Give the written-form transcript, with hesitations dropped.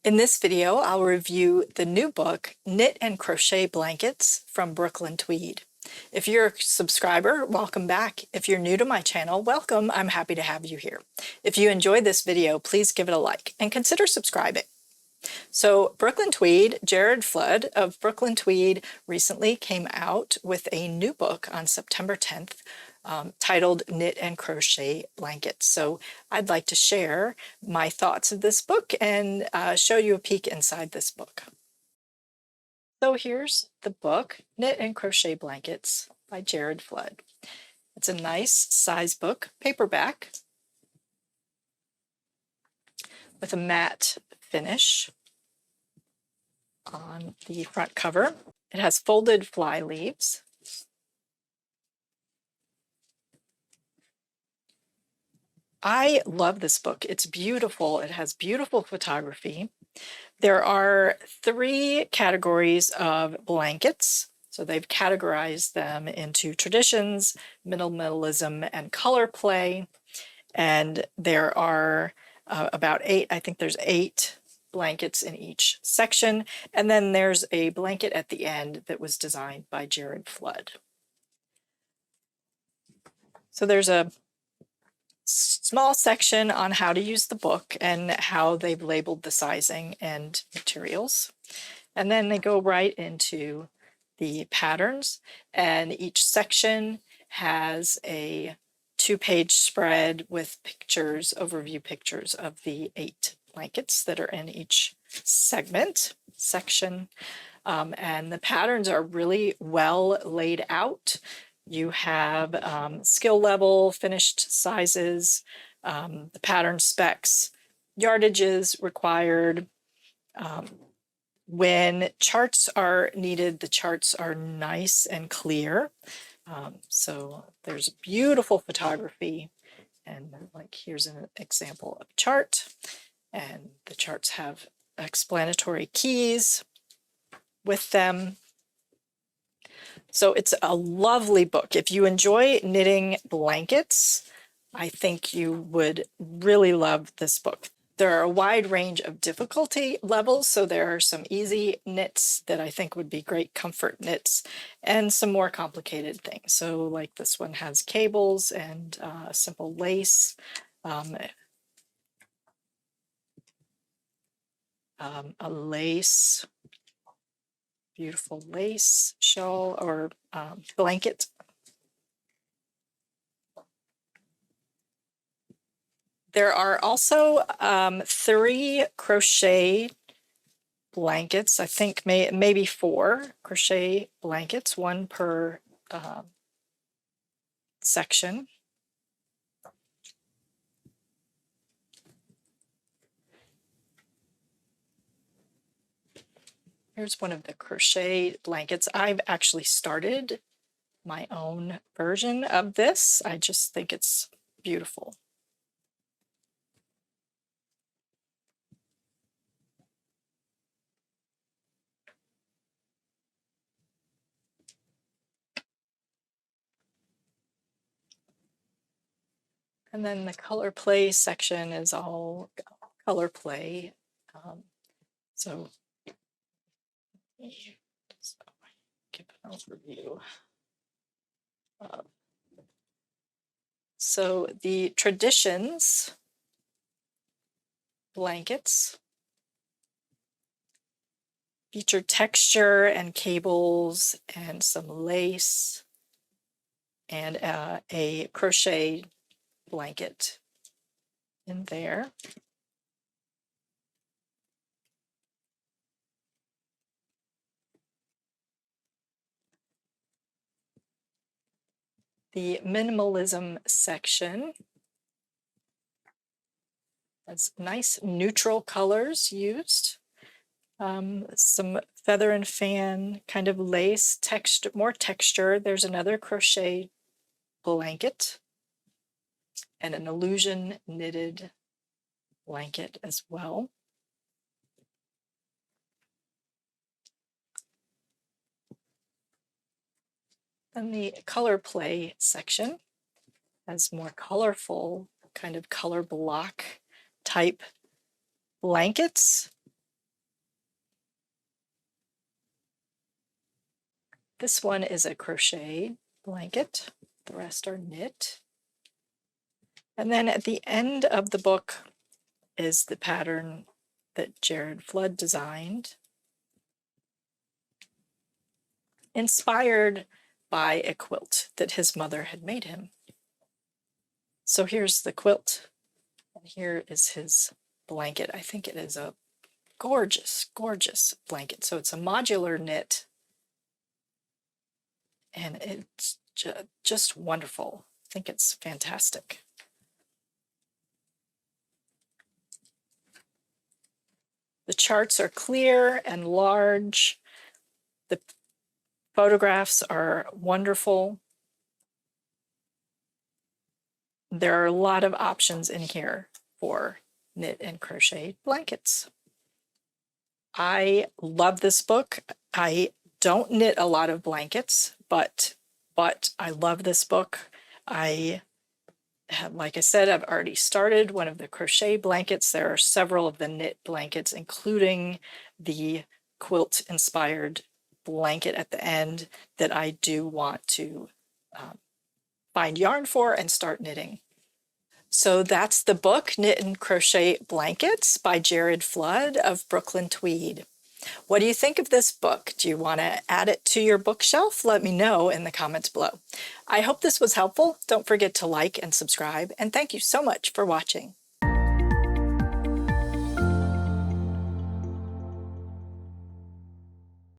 In this video, I'll review the new book, Knit and Crochet Blankets from Brooklyn Tweed. If you're a subscriber, welcome back. If you're new to my channel, welcome. I'm happy to have you here. If you enjoyed this video, please give it a like and consider subscribing. So Brooklyn Tweed, Jared Flood of Brooklyn Tweed recently came out with a new book on September 10th titled Knit and Crochet Blankets. So I'd like to share my thoughts of this book and show you a peek inside this book. So here's the book, Knit and Crochet Blankets by Jared Flood. It's a nice size book, paperback, with a matte finish on the front cover. It has folded fly leaves. I love this book. It's beautiful. It has beautiful photography. There are 3 categories of blankets. So they've categorized them into traditions, minimalism, and color play. And there are about 8, I think there's 8 blankets in each section. And then there's a blanket at the end that was designed by Jared Flood. So there's a small section on how to use the book and how they've labeled the sizing and materials. And then they go right into the patterns, and each section has a 2-page spread with pictures, overview pictures of the 8 blankets that are in each section. And the patterns are really well laid out. You have skill level, finished sizes, the pattern specs, yardages required. When charts are needed, the charts are nice and clear. So there's beautiful photography, and like here's an example of a chart, and the charts have explanatory keys with them. So it's a lovely book. If you enjoy knitting blankets, I think you would really love this book. There are a wide range of difficulty levels, so there are some easy knits that I think would be great comfort knits, and some more complicated things. So like this one has cables and simple lace, a lace, beautiful lace shawl or blanket. There are also 3 crochet blankets, I think maybe 4 crochet blankets, 1 per section. Here's one of the crochet blankets. I've actually started my own version of this. I just think it's beautiful. And then the color play section is all color play. So give an overview. So the traditions blankets feature texture and cables and some lace and a crochet blanket in there. The minimalism section has nice neutral colors used. Some feather and fan kind of lace, more texture. There's another crochet blanket and an illusion knitted blanket as well. Then the color play section has more colorful, kind of color block type blankets This one is a crochet blanket. The rest are knit. And then at the end of the book is the pattern that Jared Flood designed, inspired by a quilt that his mother had made him. So here's the quilt, and here is his blanket. I think it is a gorgeous, gorgeous blanket. So it's a modular knit, and it's just wonderful. I think it's fantastic. The charts are clear and large. The photographs are wonderful. There are a lot of options in here for knit and crochet blankets. I love this book. I don't knit a lot of blankets, but I love this book. Like I said, I've already started one of the crochet blankets. There are several of the knit blankets, including the quilt-inspired blanket at the end that I do want to find yarn for and start knitting. So that's the book, Knit and Crochet Blankets by Jared Flood of Brooklyn Tweed. What do you think of this book? Do you want to add it to your bookshelf? Let me know in the comments below. I hope this was helpful. Don't forget to like and subscribe, and thank you so much for watching.